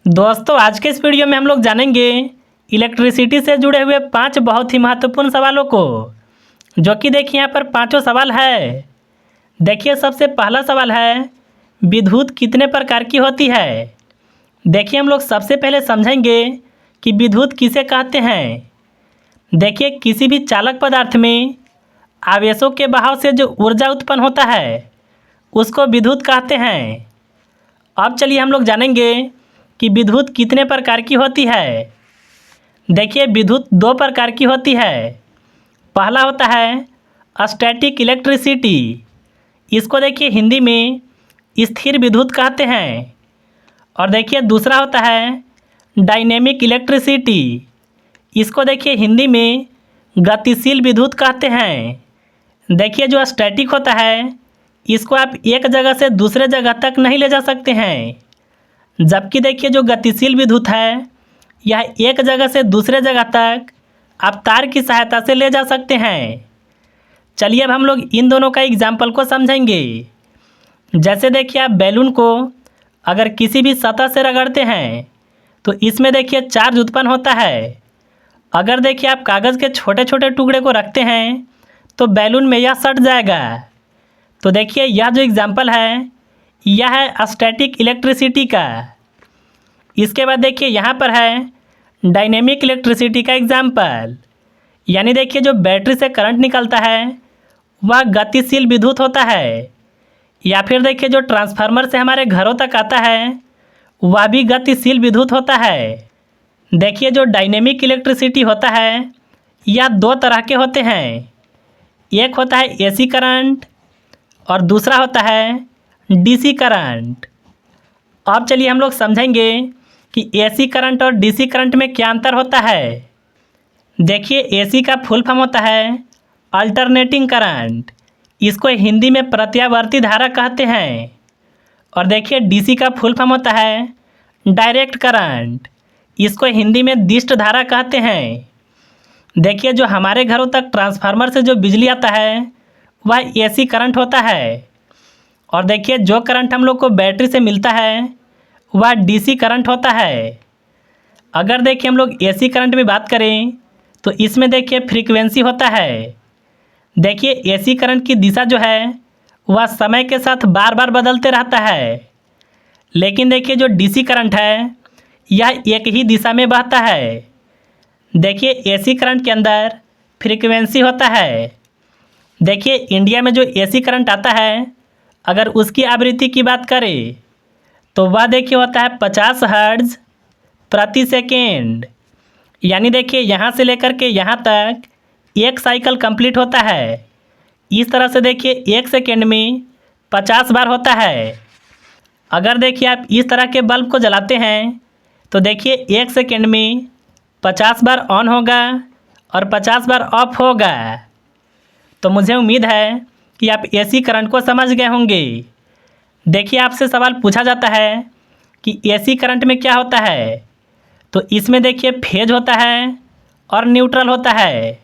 दोस्तों आज के इस वीडियो में हम लोग जानेंगे इलेक्ट्रिसिटी से जुड़े हुए 5 बहुत ही महत्वपूर्ण सवालों को, जो कि देखिए यहाँ पर पांचों सवाल है। देखिए सबसे पहला सवाल है, विद्युत कितने प्रकार की होती है। देखिए हम लोग सबसे पहले समझेंगे कि विद्युत किसे कहते हैं। देखिए किसी भी चालक पदार्थ में आवेशों के बहाव से जो ऊर्जा उत्पन्न होता है उसको विद्युत कहते हैं। अब चलिए हम लोग जानेंगे कि विद्युत कितने प्रकार की होती है। देखिए विद्युत 2 प्रकार की होती है। पहला होता है स्टैटिक इलेक्ट्रिसिटी, इसको देखिए हिंदी में स्थिर विद्युत कहते हैं। और देखिए दूसरा होता है डायनेमिक इलेक्ट्रिसिटी, इसको देखिए हिंदी में गतिशील विद्युत कहते हैं। देखिए जो स्टैटिक होता है इसको आप एक जगह से दूसरे जगह तक नहीं ले जा सकते हैं, जबकि देखिए जो गतिशील विद्युत है यह एक जगह से दूसरे जगह तक आप तार की सहायता से ले जा सकते हैं। चलिए अब हम लोग इन दोनों का एग्जाम्पल को समझेंगे। जैसे देखिए आप बैलून को अगर किसी भी सतह से रगड़ते हैं तो इसमें देखिए चार्ज उत्पन्न होता है। अगर देखिए आप कागज़ के छोटे छोटे टुकड़े को रखते हैं तो बैलून में यह सट जाएगा। तो देखिए यह जो एग्जाम्पल है यह है स्टैटिक इलेक्ट्रिसिटी का। इसके बाद देखिए यहाँ पर है डायनेमिक इलेक्ट्रिसिटी का एग्जाम्पल, यानी देखिए जो बैटरी से करंट निकलता है वह गतिशील विद्युत होता है। या फिर देखिए जो ट्रांसफार्मर से हमारे घरों तक आता है वह भी गतिशील विद्युत होता है। देखिए जो डायनेमिक इलेक्ट्रिसिटी होता है यह 2 तरह के होते हैं। एक होता है एसी करंट और दूसरा होता है डीसी करंट। अब चलिए हम लोग समझेंगे कि एसी करंट और डीसी करंट में क्या अंतर होता है। देखिए एसी का फुल फॉर्म होता है अल्टरनेटिंग करंट, इसको हिंदी में प्रत्यावर्ती धारा कहते हैं। और देखिए डीसी का फुल फॉर्म होता है डायरेक्ट करंट, इसको हिंदी में दिष्ट धारा कहते हैं। देखिए जो हमारे घरों तक ट्रांसफार्मर से जो बिजली आता है वह एसी करंट होता है। और देखिए जो करंट हम लोग को बैटरी से मिलता है वह डीसी करंट होता है। अगर देखिए हम लोग एसी करंट में बात करें तो इसमें देखिए फ्रीक्वेंसी होता है। देखिए एसी करंट की दिशा जो है वह समय के साथ बार बार बदलते रहता है, लेकिन देखिए जो डीसी करंट है यह एक ही दिशा में बहता है। देखिए एसी करंट के अंदर फ्रीक्वेंसी होता है। देखिए इंडिया में जो एसी करंट आता है अगर उसकी आवृत्ति की बात करें तो वह देखिए होता है 50 हर्ट्ज प्रति सेकेंड, यानी देखिए यहाँ से लेकर के यहाँ तक एक साइकिल कंप्लीट होता है। इस तरह से देखिए 1 सेकेंड में 50 बार होता है। अगर देखिए आप इस तरह के बल्ब को जलाते हैं तो देखिए 1 सेकेंड में 50 बार ऑन होगा और 50 बार ऑफ होगा। तो मुझे उम्मीद है कि आप एसी करंट को समझ गए होंगे। देखिए आपसे सवाल पूछा जाता है कि एसी करंट में क्या होता है, तो इसमें देखिए फेज होता है और न्यूट्रल होता है।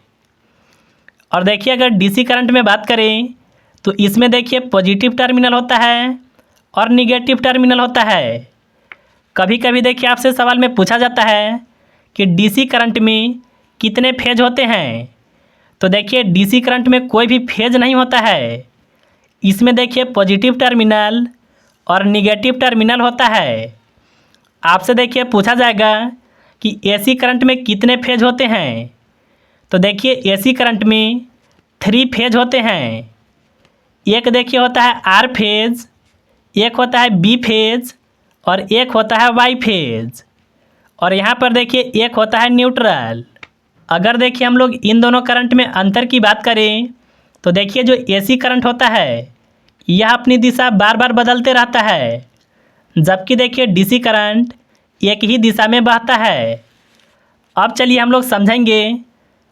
और देखिए अगर डीसी करंट में बात करें तो इसमें देखिए पॉजिटिव टर्मिनल होता है और निगेटिव टर्मिनल होता है। कभी कभी देखिए आपसे सवाल में पूछा जाता है कि डीसी करंट में कितने फेज होते हैं, तो देखिए डीसी करंट में कोई भी फेज नहीं होता है। इसमें देखिए पॉजिटिव टर्मिनल और निगेटिव टर्मिनल होता है। आपसे देखिए पूछा जाएगा कि एसी करंट में कितने फेज होते हैं, तो देखिए एसी करंट में 3 फेज होते हैं। एक देखिए होता है आर फेज, एक होता है बी फेज और एक होता है वाई फेज। और यहाँ पर देखिए एक होता है न्यूट्रल। अगर देखिए हम लोग इन दोनों करंट में अंतर की बात करें तो देखिए जो एसी करंट होता है यह अपनी दिशा बार बार बदलते रहता है, जबकि देखिए डीसी करंट एक ही दिशा में बहता है। अब चलिए हम लोग समझेंगे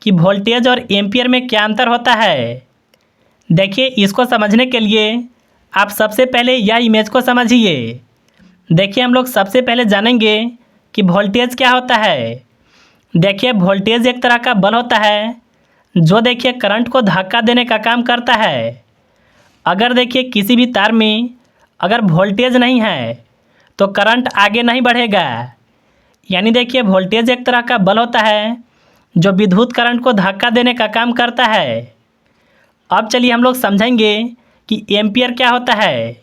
कि वोल्टेज और एम्पियर में क्या अंतर होता है। देखिए इसको समझने के लिए आप सबसे पहले यह इमेज को समझिए। देखिए हम लोग सबसे पहले जानेंगे कि वोल्टेज क्या होता है। देखिए वोल्टेज एक तरह का बल होता है जो देखिए करंट को धक्का देने का काम करता है। अगर देखिए किसी भी तार में अगर वोल्टेज नहीं है तो करंट आगे नहीं बढ़ेगा, यानी देखिए वोल्टेज एक तरह का बल होता है जो विद्युत करंट को धक्का देने का काम करता है। अब चलिए हम लोग समझेंगे कि एम्पियर क्या होता है।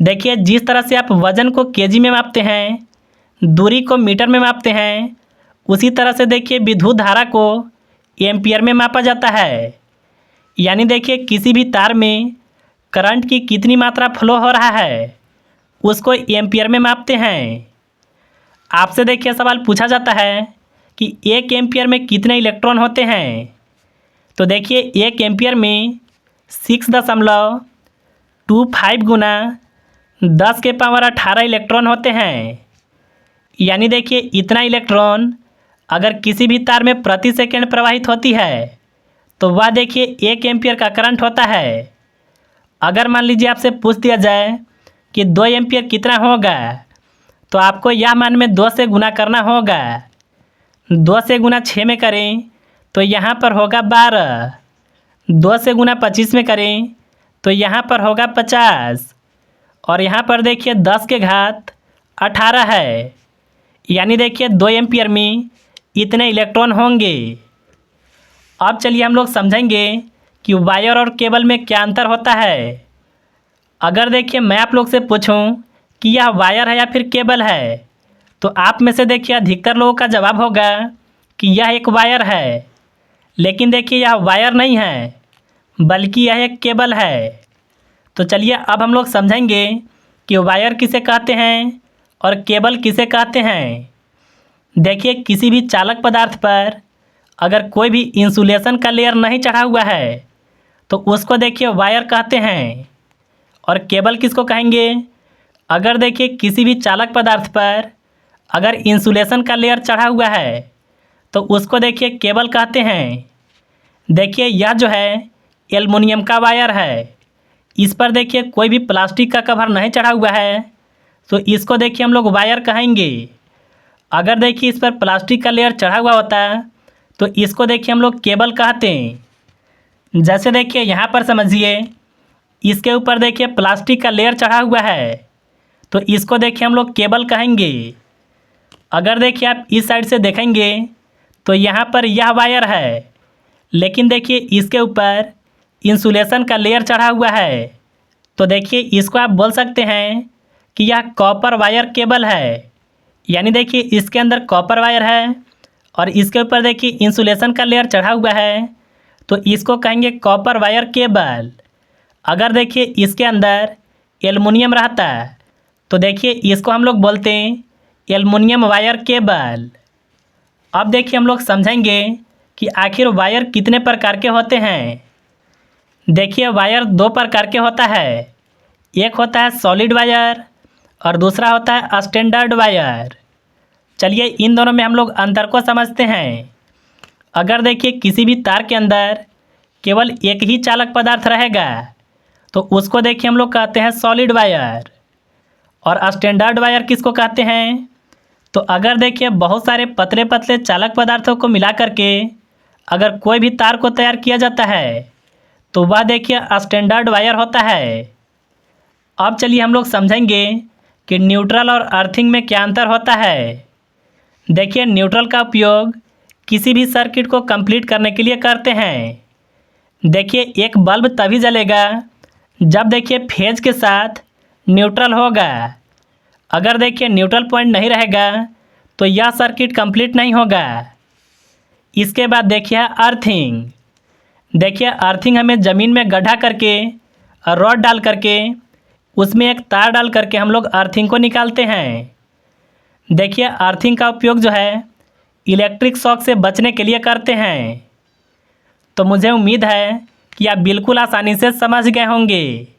देखिए जिस तरह से आप वज़न को केजी में मापते हैं, दूरी को मीटर में मापते हैं, उसी तरह से देखिए विद्युत धारा को एम्पियर में मापा जाता है। यानी देखिए किसी भी तार में करंट की कितनी मात्रा फ्लो हो रहा है उसको एम्पियर में मापते हैं। आपसे देखिए सवाल पूछा जाता है कि 1 एम्पियर में कितने इलेक्ट्रॉन होते हैं। तो देखिए 1 एम्पियर में 6.25 गुना 10⁻18 इलेक्ट्रॉन होते हैं। यानी देखिए इतना इलेक्ट्रॉन अगर किसी भी तार में प्रति सेकंड प्रवाहित होती है तो वह देखिए 1 एम्पियर का करंट होता है। अगर मान लीजिए आपसे पूछ दिया जाए कि 2 एम्पियर कितना होगा, तो आपको यह मान में 2 से गुना करना होगा। 2 से गुना 6 में करें तो यहाँ पर होगा 12। 2 से गुना 25 में करें तो यहाँ पर होगा 50। और यहाँ पर देखिए 10 के घात 18 है। यानी देखिए 2 एम्पियर में इतने इलेक्ट्रॉन होंगे। अब चलिए हम लोग समझेंगे कि वायर और केबल में क्या अंतर होता है। अगर देखिए मैं आप लोग से पूछूं कि यह वायर है या फिर केबल है, तो आप में से देखिए अधिकतर लोगों का जवाब होगा कि यह एक वायर है। लेकिन देखिए यह वायर नहीं है, बल्कि यह एक केबल है। तो चलिए अब हम लोग समझेंगे कि वायर किसे कहते हैं और केबल किसे कहते हैं। देखिए किसी भी चालक पदार्थ पर अगर कोई भी इंसुलेशन का लेयर नहीं चढ़ा हुआ है तो उसको देखिए वायर कहते हैं। और केबल किसको कहेंगे? अगर देखिए किसी भी चालक पदार्थ पर अगर इंसुलेशन का लेयर चढ़ा हुआ है तो उसको देखिए केबल कहते हैं। देखिए यह जो है एल्युमिनियम का वायर है, इस पर देखिए कोई भी प्लास्टिक का कवर नहीं चढ़ा हुआ है, तो इसको देखिए हम लोग वायर कहेंगे। अगर देखिए इस पर प्लास्टिक का लेयर चढ़ा हुआ होता तो इसको देखिए हम लोग केबल कहते हैं। जैसे देखिए यहाँ पर समझिए इसके ऊपर देखिए प्लास्टिक का लेयर चढ़ा हुआ है, तो इसको देखिए हम लोग केबल कहेंगे। अगर देखिए आप इस साइड से देखेंगे तो यहाँ पर यह वायर है, लेकिन देखिए इसके ऊपर इंसुलेशन का लेयर चढ़ा हुआ है, तो देखिए इसको आप बोल सकते हैं कि यह कॉपर वायर केबल है। यानी देखिए इसके अंदर कॉपर वायर है और इसके ऊपर देखिए इंसुलेशन का लेयर चढ़ा हुआ है, तो इसको कहेंगे कॉपर वायर केबल। अगर देखिए इसके अंदर एल्युमिनियम रहता तो देखिए इसको हम लोग बोलते हैं एल्युमिनियम वायर केबल। अब देखिए हम लोग समझेंगे कि आखिर वायर कितने प्रकार के होते हैं। देखिए वायर 2 प्रकार के होता है। एक होता है सॉलिड वायर और दूसरा होता है स्टैंडर्ड वायर। चलिए इन दोनों में हम लोग अंतर को समझते हैं। अगर देखिए किसी भी तार के अंदर केवल एक ही चालक पदार्थ रहेगा तो उसको देखिए हम लोग कहते हैं सॉलिड वायर। और स्टैंडर्ड वायर किसको कहते हैं? तो अगर देखिए बहुत सारे पतले पतले चालक पदार्थों को मिला करके अगर कोई भी तार को तैयार किया जाता है तो वह देखिए स्टैंडर्ड वायर होता है। अब चलिए हम लोग समझेंगे कि न्यूट्रल और अर्थिंग में क्या अंतर होता है। देखिए न्यूट्रल का उपयोग किसी भी सर्किट को कंप्लीट करने के लिए करते हैं। देखिए एक बल्ब तभी जलेगा जब देखिए फेज के साथ न्यूट्रल होगा। अगर देखिए न्यूट्रल पॉइंट नहीं रहेगा तो यह सर्किट कंप्लीट नहीं होगा। इसके बाद देखिए अर्थिंग। देखिए अर्थिंग हमें ज़मीन में गड्ढा करके और रॉड डाल करके उसमें एक तार डाल करके हम लोग अर्थिंग को निकालते हैं। देखिए अर्थिंग का उपयोग जो है इलेक्ट्रिक शॉक से बचने के लिए करते हैं। तो मुझे उम्मीद है कि आप बिल्कुल आसानी से समझ गए होंगे।